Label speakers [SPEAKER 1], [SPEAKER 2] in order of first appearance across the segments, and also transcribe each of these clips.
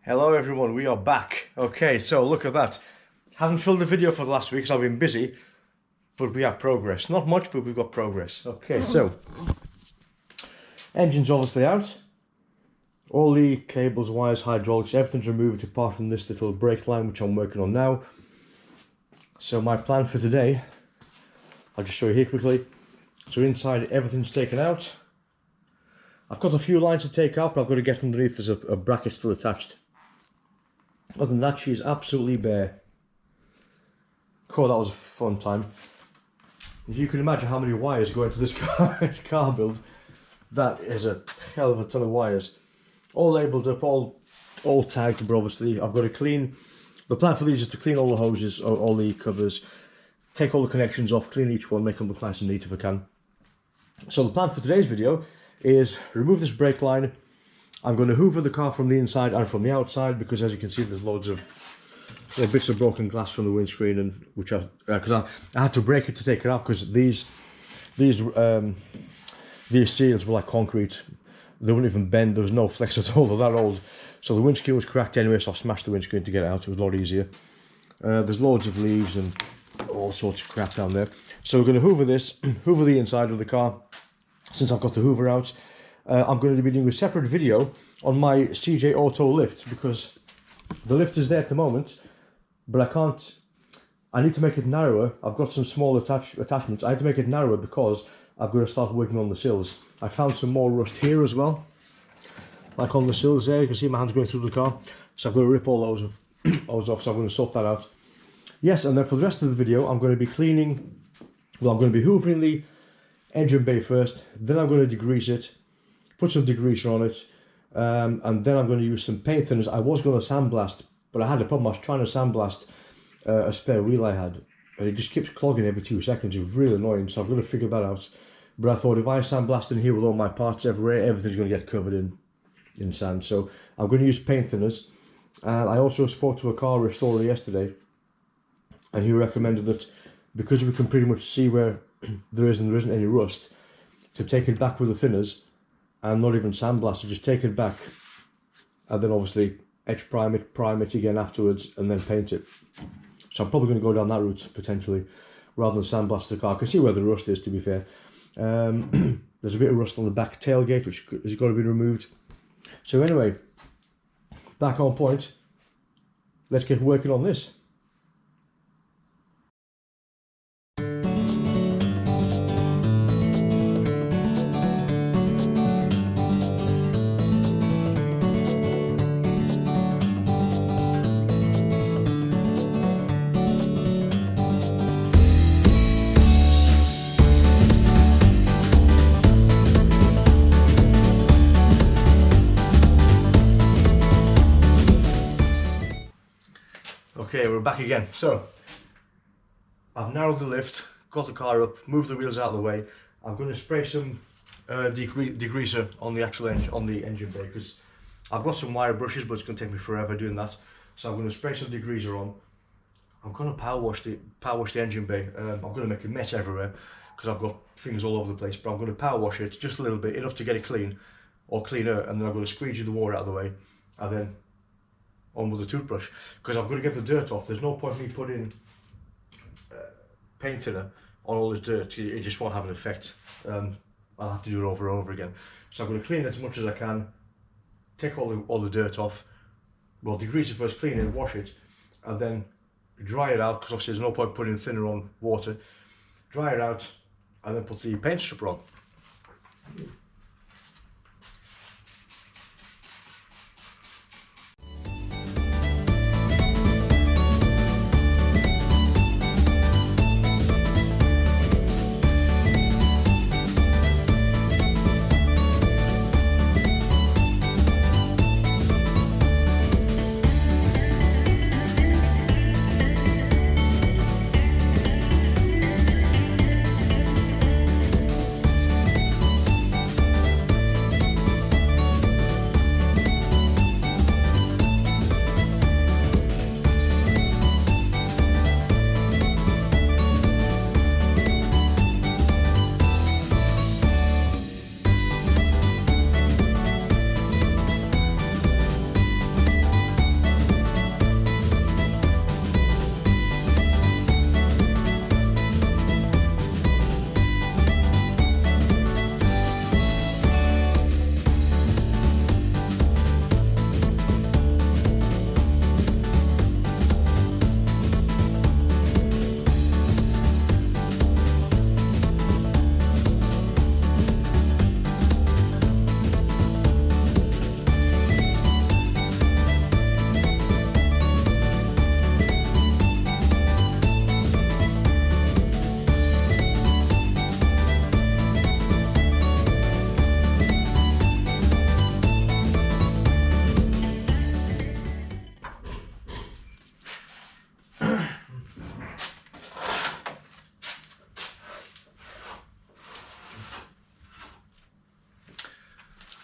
[SPEAKER 1] Hello everyone, we are back. Okay, so look at that. Haven't filmed the video for the last week because I've been busy, but we have progress. Not much, but we've got progress. Okay, so engine's obviously out. All the cables, wires, hydraulics, everything's removed apart from this little brake line which I'm working on now. So my plan for today, I'll just show you here quickly. So inside everything's taken out. I've got a few lines to take out, but I've got to get underneath. There's a bracket still attached. Other than that, she's absolutely bare. Cool, that was a fun time. If you can imagine how many wires go into this car build, that is a hell of a ton of wires. All labelled up, all tagged, but obviously I've got to clean. The plan for these is to clean all the hoses, all the covers, take all the connections off, clean each one, make them look nice and neat if I can. So the plan for today's video is remove this brake line. I'm going to hoover the car from the inside and from the outside because, as you can see, there's loads of bits of broken glass from the windscreen, and because I had to break it to take it out because these seals were like concrete. They wouldn't even bend. There was no flex at all. They're that old. So the windscreen was cracked anyway, so I smashed the windscreen to get it out. It was a lot easier. There's loads of leaves and all sorts of crap down there. So we're going to hoover this, hoover the inside of the car. Since I've got the hoover out, I'm going to be doing a separate video on my CJ Auto lift because the lift is there at the moment, but I need to make it narrower. I've got some small attachments. I have to make it narrower because I've got to start working on the sills. I found some more rust here as well, like on the sills there. You can see my hands going through the car, so I've got to rip all those off, so I'm going to sort that out. Yes, and then for the rest of the video, I'm going to be cleaning, well, I'm going to be hoovering the engine bay first, then I'm going to degrease it, put some degreaser on it, and then I'm going to use some paint thinners. I was going to sandblast, but I had a problem. I was trying to sandblast a spare wheel I had, and it just keeps clogging every 2 seconds. It's really annoying, so I've got to figure that out. But I thought if I sandblast in here with all my parts everywhere, everything's going to get covered in sand. So I'm going to use paint thinners. And I also spoke to a car restorer yesterday, and he recommended that because we can pretty much see where there isn't any rust, to take it back with the thinners and not even sandblast it, just take it back and then obviously edge prime it again afterwards and then paint it. So I'm probably going to go down that route potentially rather than sandblast the car. I can see where the rust is, to be fair. There's a bit of rust on the back tailgate which has got to be removed. So anyway, back on point, let's get working on this. Okay, we're back again. So I've narrowed the lift, got the car up, moved the wheels out of the way. I'm going to spray some degreaser on the actual engine bay because I've got some wire brushes, but it's going to take me forever doing that. So I'm going to spray some degreaser on. I'm going to power wash the engine bay. I'm going to make a mess everywhere because I've got things all over the place. But I'm going to power wash it just a little bit, enough to get it clean or cleaner, and then I'm going to squeegee the water out of the way, and then on with the toothbrush because I've got to get the dirt off. There's no point me putting paint thinner on all this dirt. It just won't have an effect. I'll have to do it over and over again. So I'm going to clean it as much as I can, take all the dirt off, well, degrease it first, clean it, wash it, and then dry it out because obviously there's no point putting thinner on water. Dry it out and then put the paint stripper on.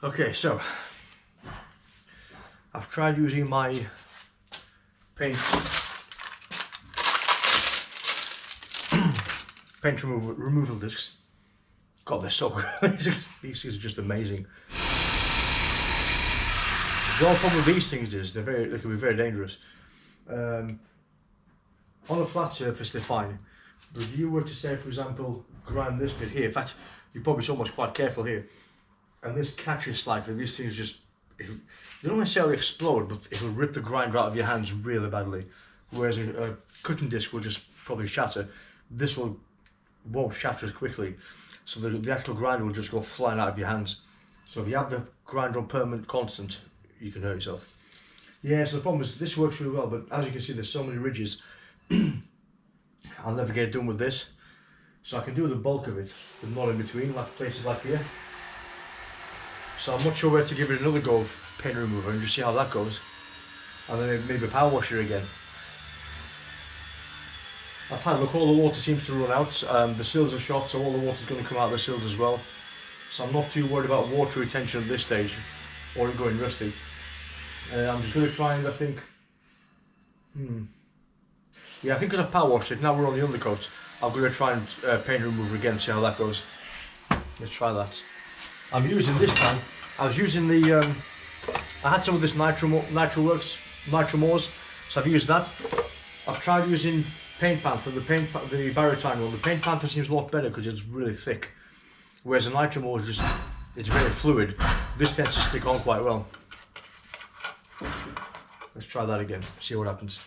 [SPEAKER 1] Okay, so I've tried using my paint removal discs. God, they're so good. These things are just amazing. The only problem with these things is they can be very dangerous. On a flat surface they're fine, but if you were to say, for example, grind this bit here, in fact you're probably so much quite careful here, and this catches slightly, these things just, they don't necessarily explode, but it'll rip the grinder out of your hands really badly. Whereas a cutting disc will just probably shatter. This won't shatter as quickly, so the actual grinder will just go flying out of your hands. So if you have the grinder on permanent constant, you can hurt yourself. Yeah, so the problem is this works really well, but as you can see there's so many ridges. I'll never get it done with this. So I can do the bulk of it, but not in between, like places like here. So I'm not sure where to give it another go of paint remover and just see how that goes. And then maybe a power washer again. I've had a look, all the water seems to run out. The sills are shot, so all the water's going to come out of the sills as well. So I'm not too worried about water retention at this stage, or it going rusty. I'm just going to try and, I think, yeah, I think because I've power washed it, now we're on the undercoat, I'm going to try and paint remover again, see how that goes. Let's try that. I'm using this time, I was using the, I had some of this NitroWorks, Nitromores, so I've used that. I've tried using Paint Panther, the Baritine one. The Paint Panther seems a lot better because it's really thick, whereas the Nitromore is just, it's very fluid. This tends to stick on quite well. Let's try that again, see what happens.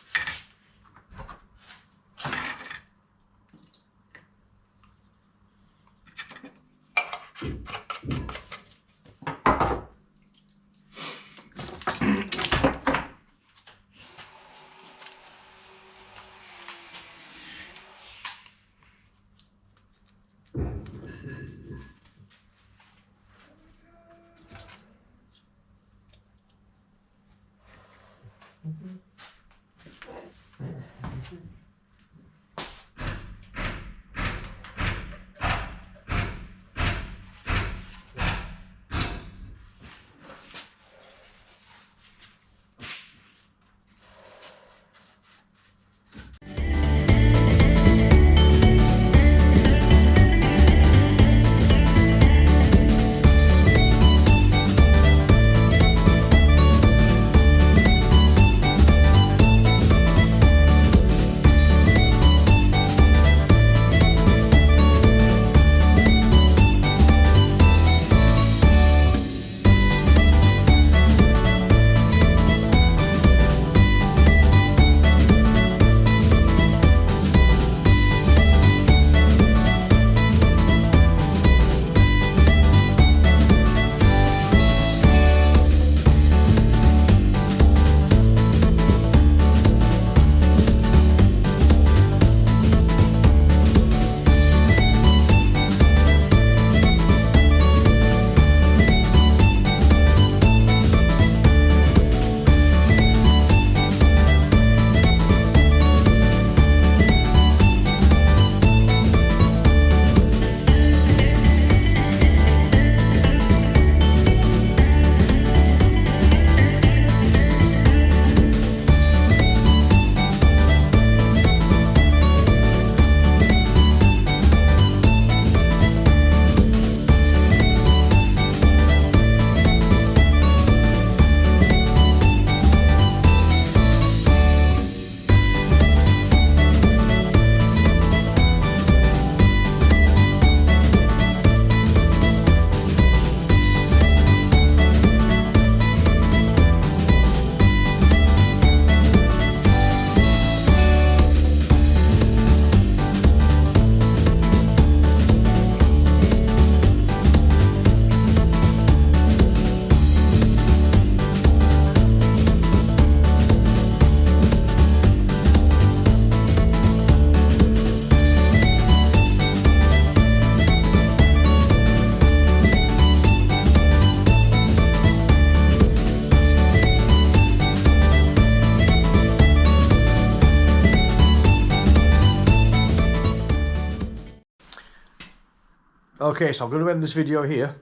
[SPEAKER 1] Okay, so I'm going to end this video here.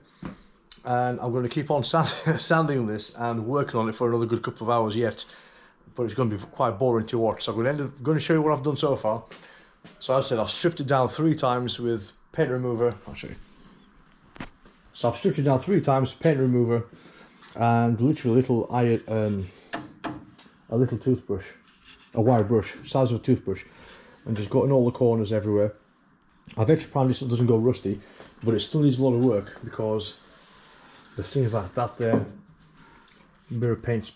[SPEAKER 1] and I'm going to keep on sanding this and working on it for another good couple of hours yet, but it's going to be quite boring to watch. So I'm going to show you what I've done so far. So as I said, I've stripped it down 3 times with paint remover. I'll show you. So I've stripped it down 3 times, paint remover, and literally a little toothbrush, a wire brush, size of a toothbrush, and just got in all the corners everywhere. I've X-primed it so it doesn't go rusty, but it still needs a lot of work because there's things like that there, mirror paints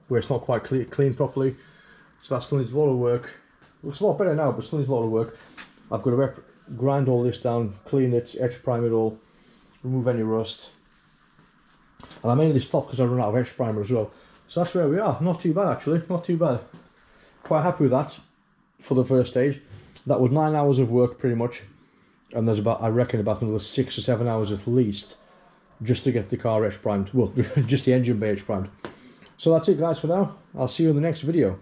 [SPEAKER 1] where it's not quite clean properly, so that still needs a lot of work. Looks a lot better now, but still needs a lot of work. I've got to grind all this down, clean it, X-prime it all, remove any rust, and I mainly stopped because I run out of X-primer as well. So that's where we are. Not too bad actually, not too bad. Quite happy with that for the first stage. That was 9 hours of work pretty much, and there's about, I reckon, about another 6 or 7 hours at least just to get the car X-primed, well, just the engine bay X-primed. So that's it guys for now. I'll see you in the next video.